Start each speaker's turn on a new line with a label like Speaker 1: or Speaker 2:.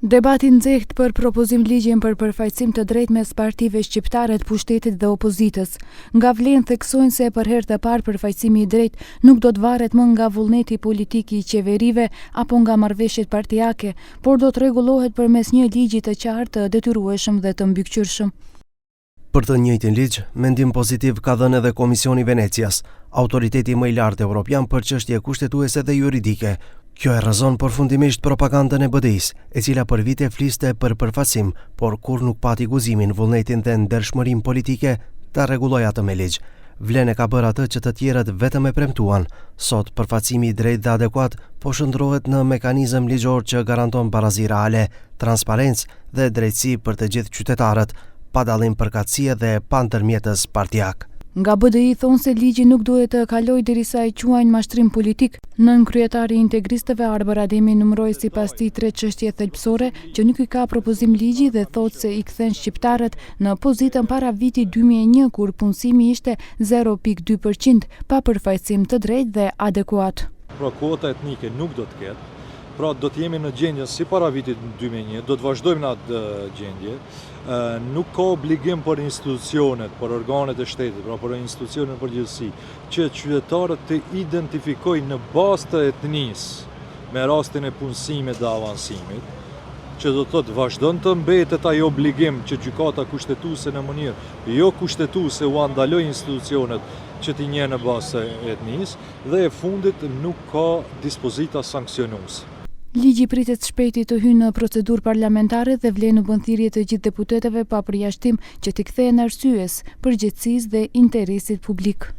Speaker 1: Debati nxehtë për propozim ligjin për përfaqësim të drejtë mes partive shqiptare të pushtetit dhe opozitës. Nga vlen theksojnë se për herë të parë përfaqësimi i drejtë nuk do të varet më nga vullneti politik i qeverive apo nga marrëveshjet partijake, por do të rregullohet përmes një ligji të qartë, të detyrueshëm dhe të mbikëqyrshëm.
Speaker 2: Për të njëjtin ligj, mendim pozitiv ka dhënë edhe Komisioni i Venecias, autoriteti më i lartë evropian për çështje kushtetuese dhe juridike. Kjo e rrezon përfundimisht propagandën e BDI-s, e cila për vite fliste për përfaqësim, por kur nuk pati guximin, vullnetin dhe ndershmërinë politike ta rregulloi atë me ligj. Vlen e ka bërë atë që të tjerët vetëm e premtuan. Sot përfaqësimi i drejtë dhe adekuat po shndrohet në mekanizëm ligjor që garanton barazi reale, transparencë dhe drejtësi për të gjithë qytetarët, pa dallim përkatësie dhe pa ndërmjetës partijak.
Speaker 1: Nga BDI thonë se ligji nuk duhet të kalojë derisa e quajnë mashtrim politik. Nën kryetari i integristëve Arbër Ademi numëroi sipas tij 3 çështje thelbësore që nuk i ka propozim ligji dhe thotë se i kthen shqiptarët në pozitën para vitit 2001 kur punësimi ishte 0.2% pa përfaqësim të drejtë dhe adekuat.
Speaker 3: Pra kuota etnike nuk do të ketë. Pra do të jemi në gjendje si para vitit 2001, do të vazhdojmë në atë gjendje. Nuk ka obligim për institucionet, për organet e shtetit, pra për institucionet në përgjithësi, që qytetarët të identifikojnë në bazë të etnisë me rastin e punësimit dhe avansimit, që do të thotë vazhdon të mbetet ai obligim që gjykata kushtetuese në mënyrë jo kushtetuese u ndaloi institucionet që t'i njeh në bazë të etnisë, dhe e fundit nuk ka dispozita sanksionuese.
Speaker 1: Ligji pritet shpejti të hyjë në procedurë parlamentare dhe vlen në bërthirrje të gjithë deputetëve pa përjashtim që t'i kthehen arsyes, përgjegjësisë dhe interesit publik.